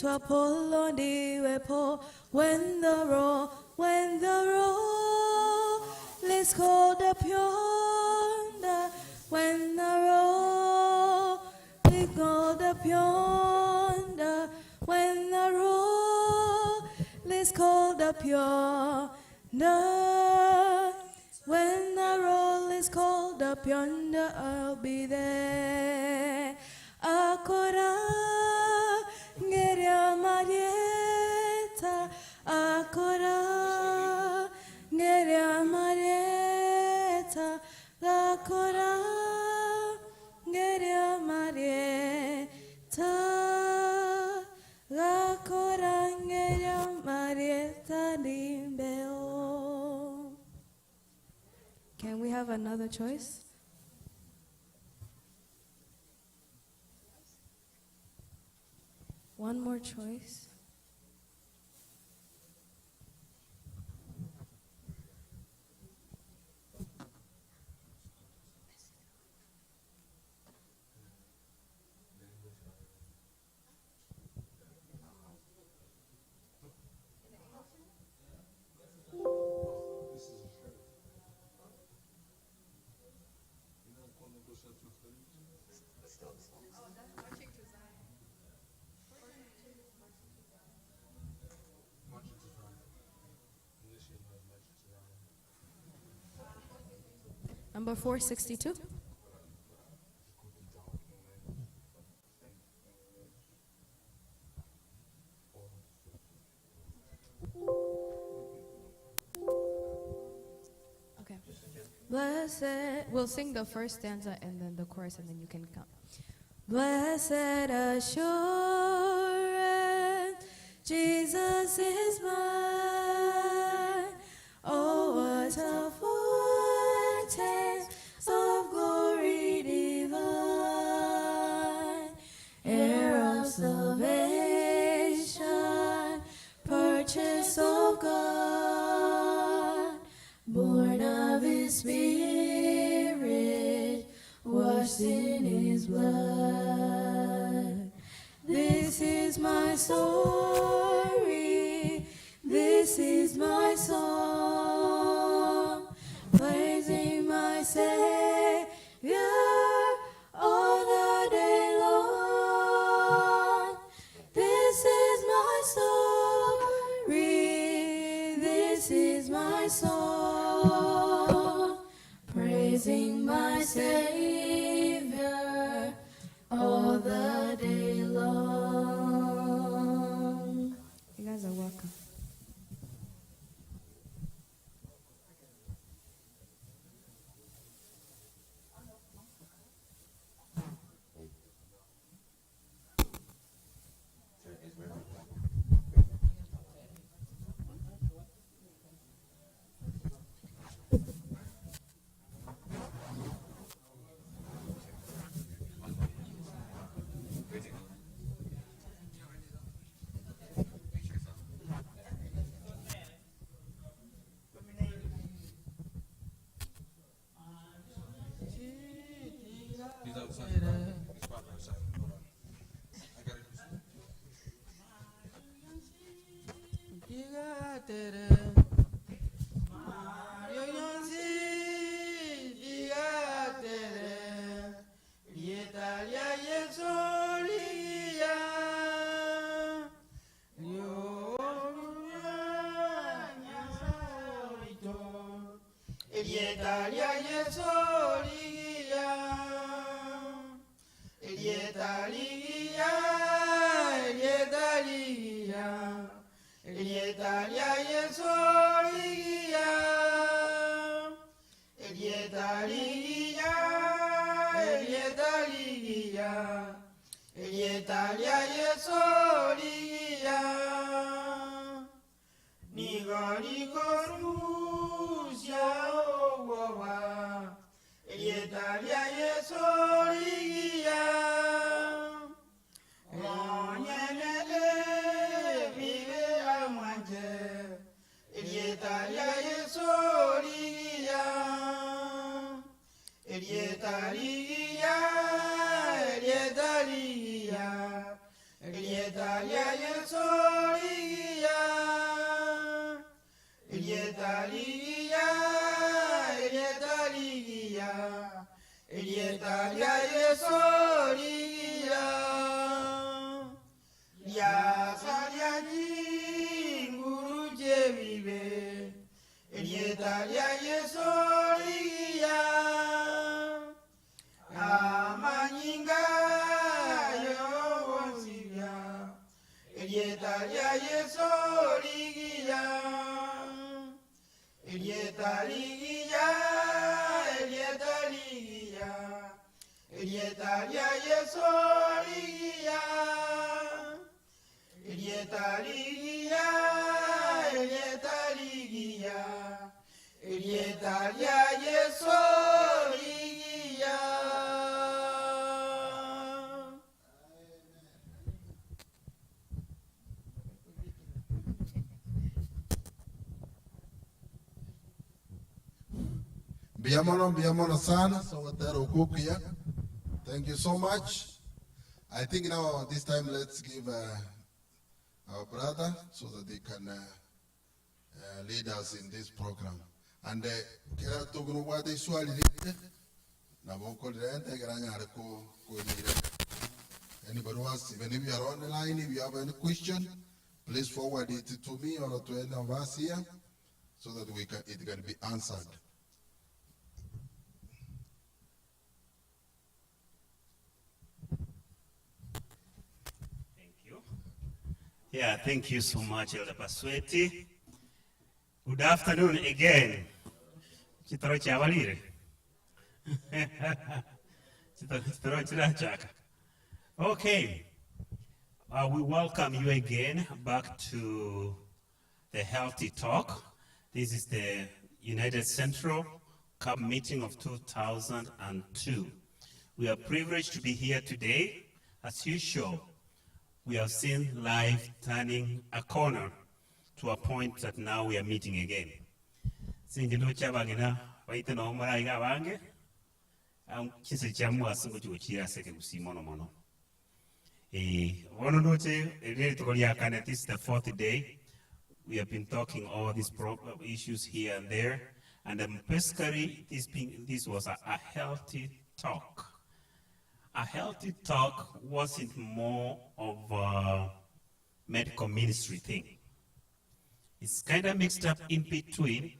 Apollo di wepo when the roll is called up yonder, when the roll is called up yonder, when the roll is called up yonder, when the roll is called up yonder, I'll be there. Akora Ngeria Marieta, Akora Ngeria Marieta, Akora Ngeria Marieta, Akora Ngeria Marieta Limbeo. Can we have another choice? One more choice. Number 462. Okay. Blessed, we'll sing the first stanza and then the chorus and then you can count. Blessed assurance, Jesus is mine. Oh, what a foretaste of glory divine, heir of salvation, purchase of God, born of His Spirit, washed in His blood. This is my story, this is my song, praising my Savior all the day long. This is my story, this is my song, praising my Savior all the day long. You guys are welcome. Elietaligia, Elietaligia, Elietalia Yesoligia, Ya Saliaji, Guru Jevive, Elietalia Yesoligia, Amanyinga, Yosivia, Elietalia Yesoligia, Elietaligia, Elietaligia, Elietalia Yesoligia, Elietaligia, Elietaligia, Elietalia Yesoligia. Biamono sana, so watero kukia. Thank you so much. I think now this time let's give our brother so that they can lead us in this program. And kera togunu wate swali lite na boko lente garanya ko lire. Anybody wants, even if you are on the line, if you have any question, please forward it to me or to any of us here so that it can be answered. Yeah, thank you so much, Elder Pasweti. Good afternoon again. Chitoro chavalire. Chitoro chirachaka. Okay. We welcome you again back to the Healthy Talk. This is the United Central Cup meeting of 2002. We are privileged to be here today. As usual, we have seen life turning a corner to a point that now we are meeting again. Sinjino chabagina waite no mara iga wange chise chamu asungu chuchira seke usimono mono. Wono noche really to this is the fourth day. We have been talking all these issues here and there, and basically this was a healthy talk. A healthy talk wasn't more of a medical ministry thing. It's kind of mixed up in between,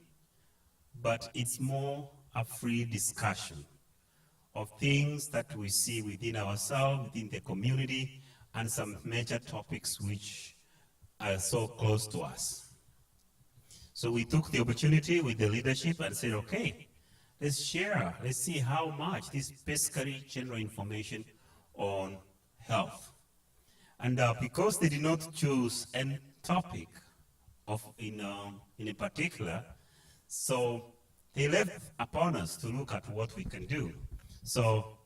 but it's more a free discussion of things that we see within ourselves, within the community, and some major topics which are so close to us. So we took the opportunity with the leadership and said, okay, let's share, let's see how much this basically general information on health. And because they did not choose a topic in a particular, so they left upon us to look at what we can do. So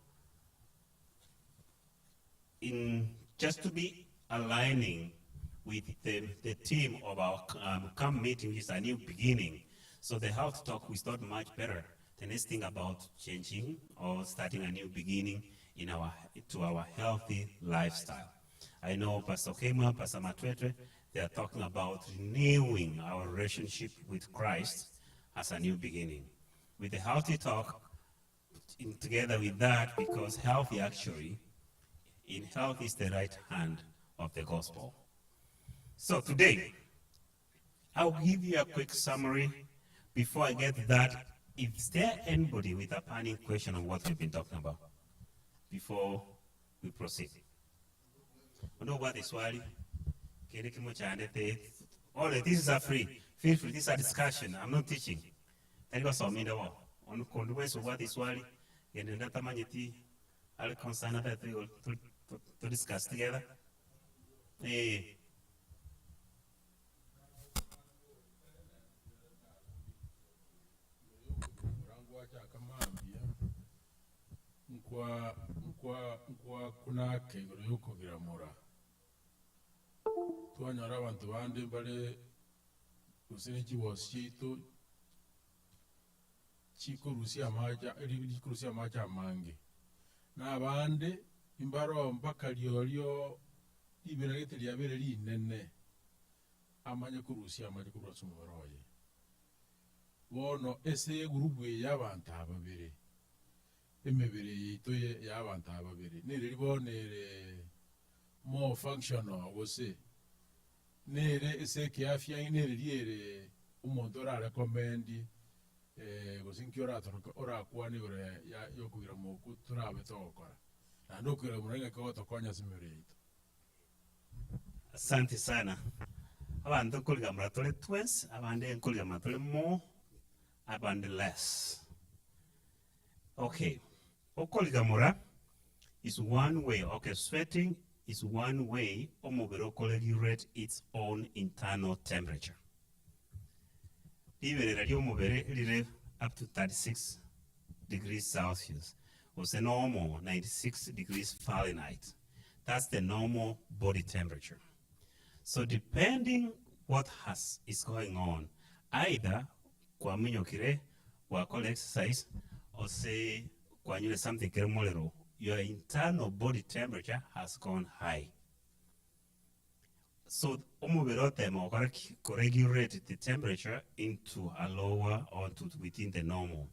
just to be aligning with the theme of our camp meeting, which is a new beginning. So the health talk, we thought much better than anything about changing or starting a new beginning in to our healthy lifestyle. I know Pastor Kema, Pastor Matwetwe, they are talking about renewing our relationship with Christ as a new beginning. With the healthy talk, together with that, because healthy actually, in health is the right hand of the gospel. So today, I'll give you a quick summary. Before I get to that, is there anybody with a burning question on what we've been talking about before we proceed? All this is a free. Feel free. This is a discussion. I'm not teaching. That was all me. On consequence of what is wali, and another manity, I'll concern that to discuss together. Nkwa kunake yuko giramura twanyara abantu bandi bale usine kiwosito chiko rusia maja mange na bande imbaro mpaka liolio ibiragete lyabere linene amanye kurusia amaje kurwatsa umuboroye bono ese gurupu y'abantu ababiri emibiri yito y'abantu ababiri niri bonere more functional gose nere ese kiafya nere liere umuntu ora recommend gose nkiora ora kwani ore yokugira mu kuturabe tokora na ndokira murenga ko tokonya simiri. Asante sana. Abantu kuligamura tole twins, abande kuligamura tole more, abande less. Okay. Okuligamura is one way. Okay, sweating is one way omubiri regulate its own internal temperature. Liberera ly'omubiri liri up to 36 degrees Celsius. Was the normal 96 degrees Fahrenheit. That's the normal body temperature. So depending what is going on, either kwa minyokire, kwa exercise, or say kwa nyule something kere molero, your internal body temperature has gone high. So omubiri otemo regulate the temperature into a lower or to within the normal.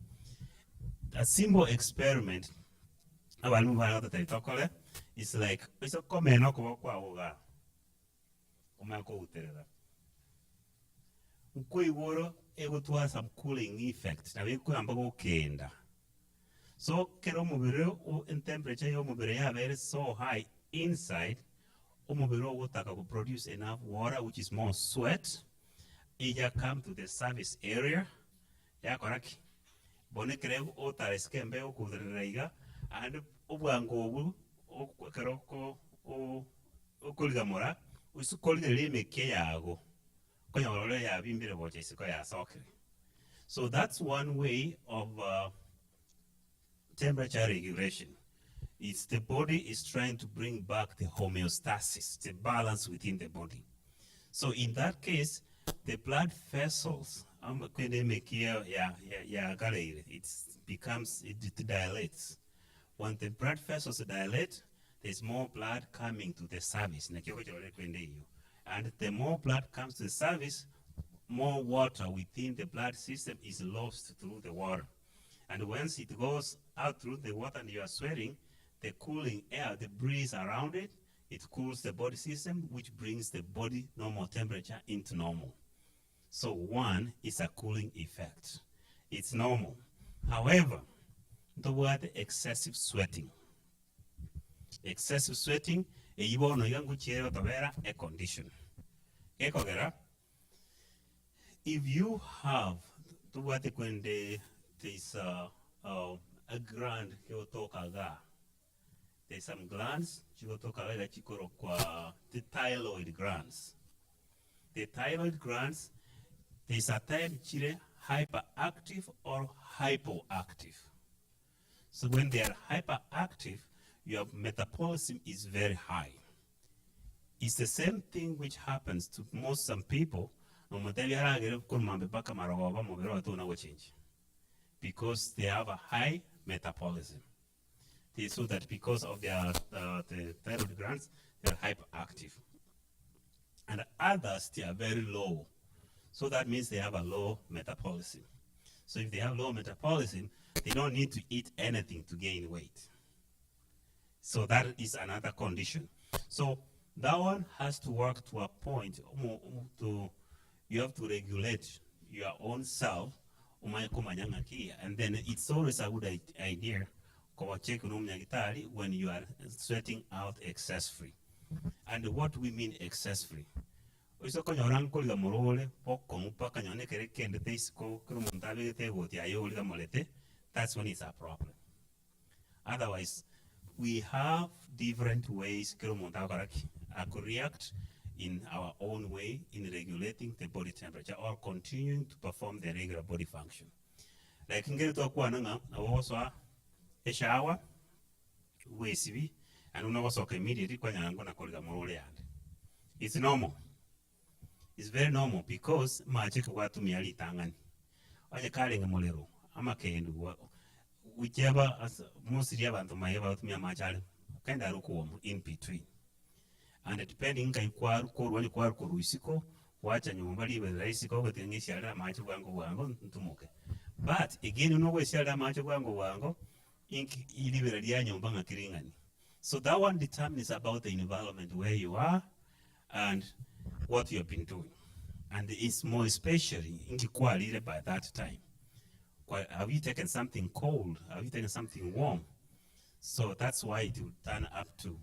A simple experiment is like it's a comment some cooling effect. So in temperature is so high inside, will produce enough water, which is more sweat. It come to the surface area. Yeah, correct. Bonekere ota eskembe okudreiga and obwango keroko okuligamora usukolire meke yago konyolole ya bimbire boche siko ya sokre. So that's one way of temperature regulation. It's the body is trying to bring back the homeostasis, the balance within the body. So in that case, the blood vessels it dilates. When the blood vessels dilate, there's more blood coming to the service. And the more blood comes to the service, more water within the blood system is lost through the water. And once it goes out through the water and you are sweating, the cooling air, the breeze around it, it cools the body system, which brings the body normal temperature into normal. So one is a cooling effect. It's normal. However, the word excessive sweating. Excessive sweating, a condition. If you have the word when there's a gland, there's some glands, the thyroid glands. The thyroid glands, there's a time chile hyperactive or hypoactive. So when they are hyperactive, your metabolism is very high. It's the same thing which happens to some people because they have a high metabolism. So that because of their the thyroid glands, they are hyperactive. And others, they are very low. So that means they have a low metabolism. So if they have low metabolism, they don't need to eat anything to gain weight. So that is another condition. So that one has to work to a point you have to regulate your own self, and then it's always a good idea when you are sweating out excess-free. And what we mean excess-free? That's when it's a problem. Otherwise, we have different ways to react in our own way in regulating the body temperature or continuing to perform the regular body function. Like in a shower, and immediately it's normal. It's very normal because whichever mostly kind of in between. And depending wacha nyumba liwe rahisi kwa kutengisha ala macho wangu wango ntumuke. But again no we share macho wangu wango iliwe lia nyumba ngakiringani. So that one determines about the environment where you are and what you have been doing. And it's more especially in by that time. Have you taken something cold? Have you taken something warm? So that's why it will turn up to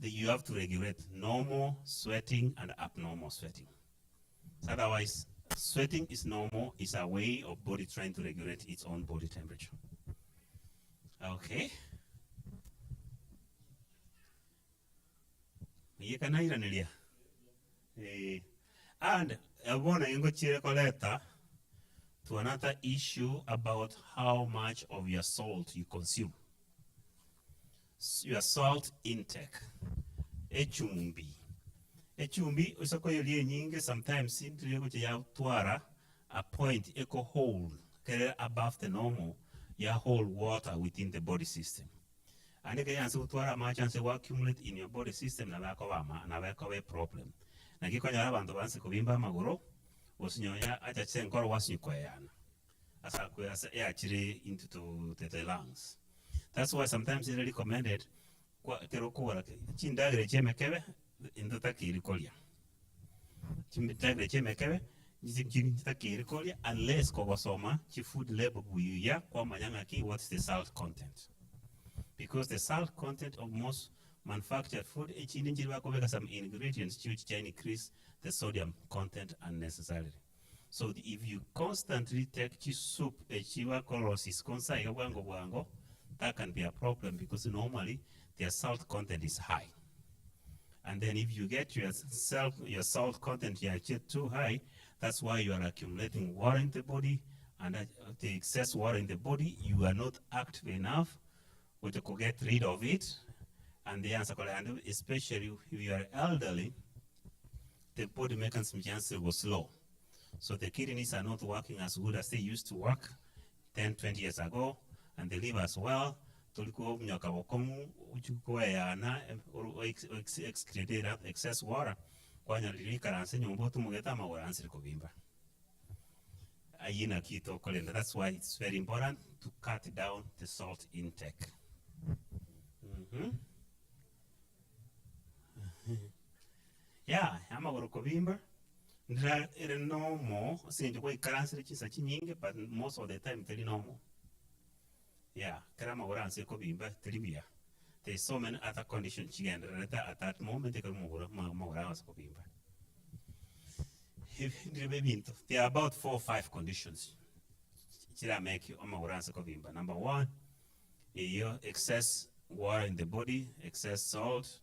you have to regulate normal sweating and abnormal sweating. So otherwise, sweating is normal, it's a way of body trying to regulate its own body temperature. Okay. And I want to go letter to another issue about how much of your salt you consume. Your salt intake. Echumbi usako yolie nyingi sometimes into ya tuara a point eco hold above the normal ya hold water within the body system. And again answer tuara much and say accumulate in your body system na wako a problem. Na kiko nyara bantu banse kubimba magoro osinyoya acha chenkoro wasinyukoyana. Asa kuyasa air chiri into the lungs. That's why sometimes it's recommended kwa terokora chindagre chemekebe into takirikolia. Chindagre chemekebe takirikolia unless kwa wasoma chi food label buya kwa manyanga ki what's the salt content. Because the salt content of most manufactured food echinjirwa kobeka some ingredients which can increase the sodium content unnecessarily. So if you constantly take soup echiwa colosis konsa wango that can be a problem because normally their salt content is high. And then if you get your salt content too high, that's why you are accumulating water in the body, and the excess water in the body, you are not active enough to get rid of it. And the answer, especially if you are elderly, the body mechanism was slow. So the kidneys are not working as good as they used to work 10, 20 years ago. And the liver as well, toliko mnyaka wakomu uchukua yana excreted excess water kwa nyalirika ranse nyumbotu mugeta mawara ansiri kubimba. Ayina kito kolenda. That's why it's very important to cut down the salt intake. Yeah, ama goro kubimba. Ndra ere normal, sinjo kwa ikaransi chisa chinyinge, but most of the time it's normal. Yeah, karama oranse ko bimba trivia. There's so many other conditions again at that moment they can more hours ko bimba. There are about 4 or 5 conditions. Chira make you oranse ko bimba. Number 1, your excess water in the body, excess salt.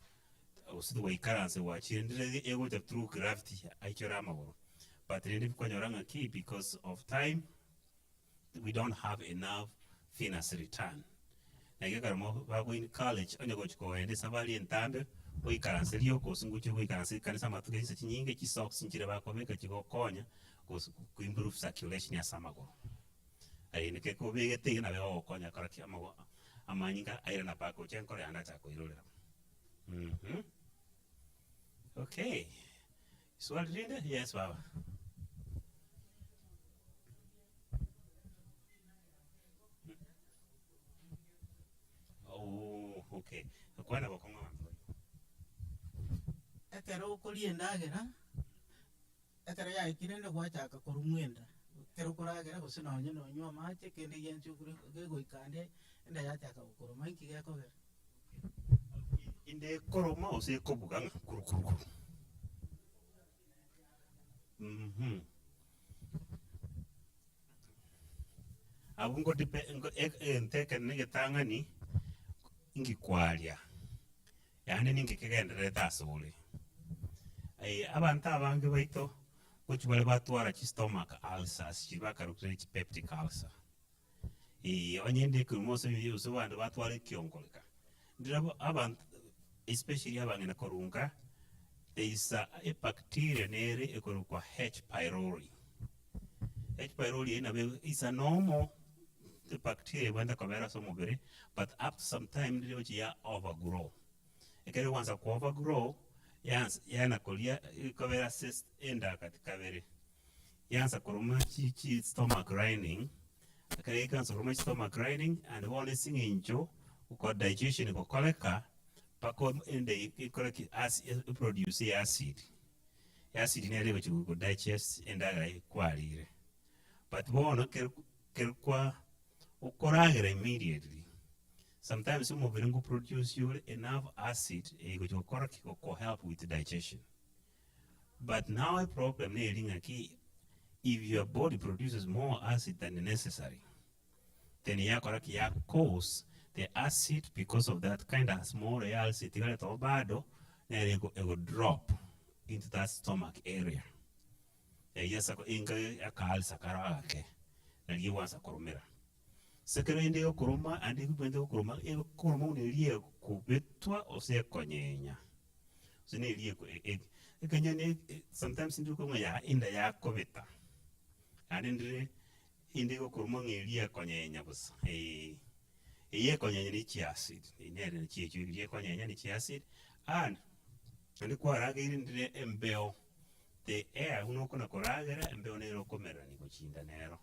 Also the way currency watch able to through gravity but key because of time we don't have enough finance return. In college on your go and savali and tambe we currency yoko we can see can some socks in Chirabaco goes to improve circulation as samago. I in a keko big thing of all conya caracamo a maninga iron apaco genco and attack. Okay. So I'll read it? Yes, Baba. Oh, okay. Kwana bakonga wanzo. Etero kuli endagera. Etero ya ikirende gwachaka korumwenda. Etero kuragera gusina onye no nywa mache kende yenchu kuri gego ikande enda yachaka gukoroma ikige kogera. Inde koroma ose kobuganga kurukuru. Abungo enteke nige tangani ingi kwalia. Yani ningi kigendere tasole. Abantu abange baito kuchi bale batwara chi stomach ulcers, chibaka rukire chi peptic ulcer. Onyende kumoso yuso bantu batwara kyongoleka. Ndira abantu especially abangena korunga, there is a bacteria nere ekorukwa H. pylori. H. pylori is a normal bacteria when the camera so mobile, but after some time they overgrow. Ekere once overgrow, yana kolia ikavera cyst enda katika vere yansa kuruma chi stomach grinding akare kansa kuruma stomach grinding and one singinjo uko digestion ko koleka pako ende ikoreki produce acid ne lewe chu digest enda gai kwalire but bono kwa ukoragera immediately. Sometimes some of them produce you enough acid to help with digestion. But now a problem if your body produces more acid than necessary, then you cause the acid because of that kind of small acid it will drop into that stomach area. Yes, Sekerende okuruma andi kubende okuruma unelie kubetwa ose konyenya. Unelie ku ekanyane sometimes nduko ngaya inda ya kobeta. Andindire indi okuruma ngelie konyenya busa. Ye konyenya ni chiacid. Inere ni chiechu ye konyenya ni chiacid and ndi kwa raga indire embeo. The air unokona koragera embeo nero komera ni kuchinda nero.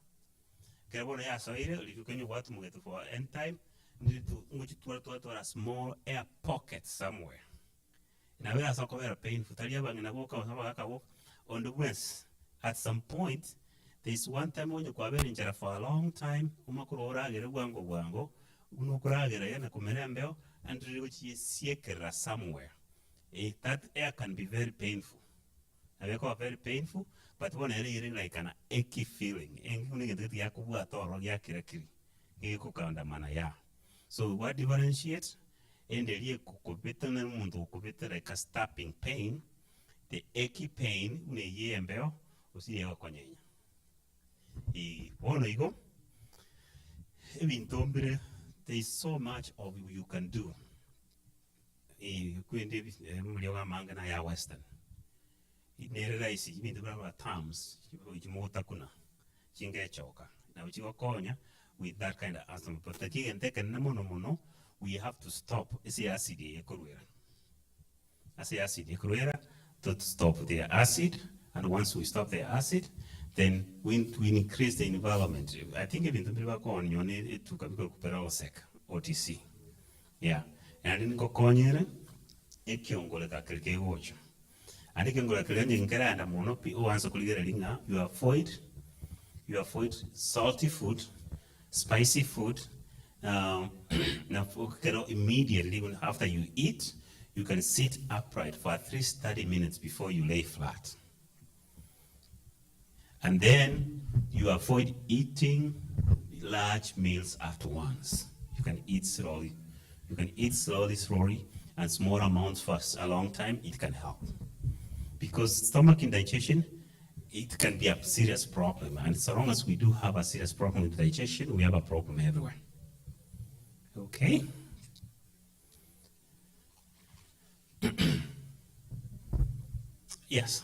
Kerebono ya soire ulikenyo watu mugetu for end time nditu nguchi tuwa small air pocket somewhere. Na wera soko vera painful talia bangi na boka wasaba walk on the west. At some point there is one time when you kwa vera njara for a long time umakuro oragere bwango unokuragera yana kumerembeo and which siekera somewhere. That air can be very painful. Very painful, but one area like an achy feeling. So what differentiates? In the year like a stopping pain, the achy pain in a year and bell was the Equanania. There is so much of you can do. Western. Raisi ibintu bya terms ikimota kuna chingechoka na uchiwakonya with that kind of asthma but again take na mono we have to stop acid to stop the acid, and once we stop the acid then we increase the environment. I think ibintu bya konya ni tukabiko kuperosek OTC and in kokonyere ekyongole ka kelke wocho. And you can go like and monopi or answer you avoid salty food, spicy food. Now immediately when after you eat, you can sit upright for at least 30 minutes before you lay flat. And then you avoid eating large meals after once. You can eat slowly. Slowly, and small amounts for a long time. It can help. Because stomach indigestion, it can be a serious problem. And so long as we do have a serious problem with digestion, we have a problem everywhere. Okay? Yes.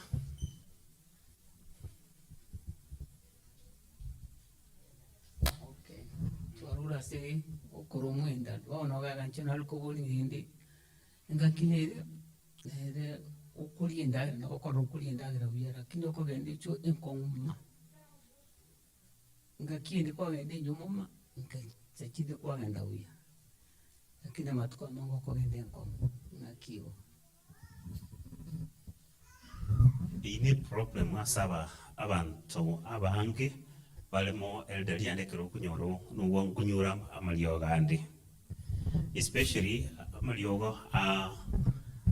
Okay. Tuarura se okurumwenda. Ono gaganchana alkoboli hindi. Ngakine ukulinda na okoro ukulinda gira buyera kindo ko gende cho enkoma ngakindi ko gende nyumoma ngakide ko genda buya lakini matuko mango ko gende enkoma ngakiwo ini problem asaba abantu abange balemo elderly ande kero kunyoro no kunyura amalyoga ande especially amalyoga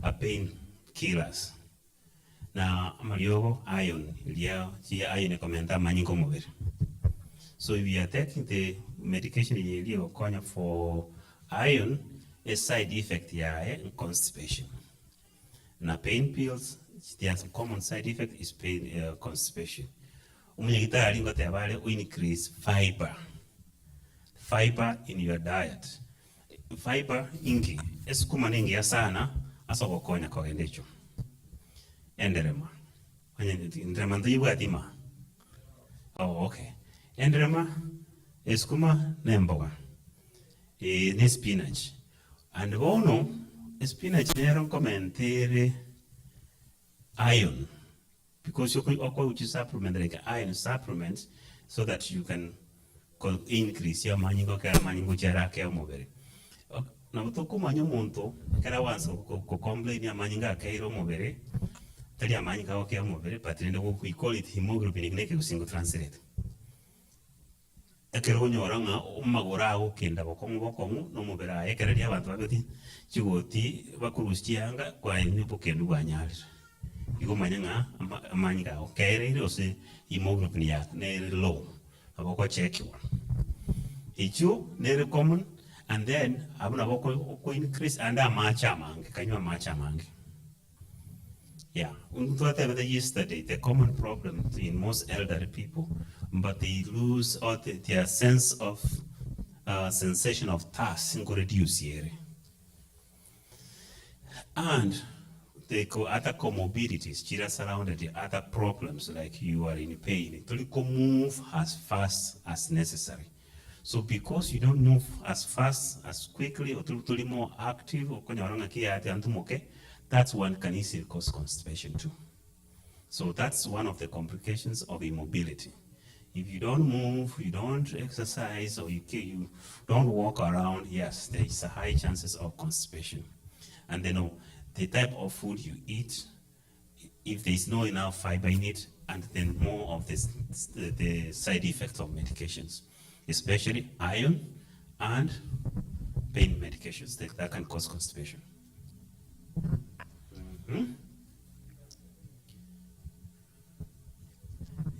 a pain killers. Now, amalyogo iron, iron commenta maniko mobile. So if you are taking the medication for iron, a side effect constipation. Now, pain pills, there's a common side effect is pain constipation. We increase fiber in your diet. Fiber ingi eskumaningi sana asa wakonya kwa gendecho enderema enderema ndiyo adima. Oh, okay. Enderema eskuma nemboga ne spinach and bono spinach nero commentere iron, because you can also supplement like iron supplements so that you can increase your mango kaya mango jara kaya mobile. Na mutoko manyo muntu kaya wansa ko complain ya mango kaya mobile. Tali ya mango kaya mobile, but we call it hemoglobin neke kusingo translate. Ekero nyoranga umagora ago kenda bokongo no mobile ekero ya bantu babeti chigoti bakurustianga kwa nipo kendu banyalira. Igo manyanga amanyga okere ile ose hemoglobin ya ne low aboko check one ichu ne common, and then abuna boko increase and amacha mange kanywa macha mange. Yeah, we thought about yesterday the common problem in most elderly people, but they lose all their sense of sensation of task and reduce here. And the other comorbidities, just surrounded the other problems like you are in pain. You move as fast as necessary. So because you don't move as fast, as quickly, or to more active, or that's one can easily cause constipation too. So that's one of the complications of immobility. If you don't move, you don't exercise, or you don't walk around, yes, there is a high chances of constipation. And then the type of food you eat, if there is no enough fiber in it, and then more of the side effects of medications, especially iron and pain medications that can cause constipation.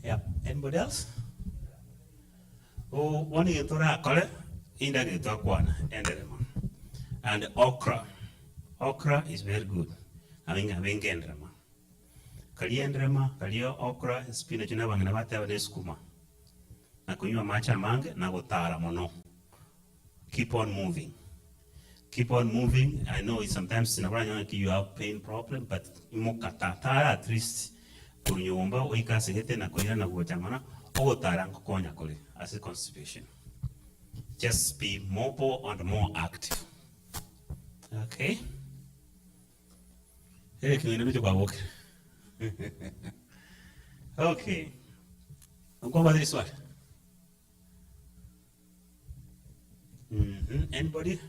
Yeah, anybody else? Oh, one in Tora color, in that and okra. Okra is very good. Having gendrama. Kaliendrama, kalio okra, spinach na wangana wata skuma. Na kunywa macha mange na gotara mono. Keep on moving. Keep on moving. I know sometimes you have pain problem, but imokatara at least kunyumba oika segete na koira na gojangana ogotara konya kole as a constipation. Just be mobile and more active. Okay? Hey, can you walk? Okay. I'm going over this one. Anybody?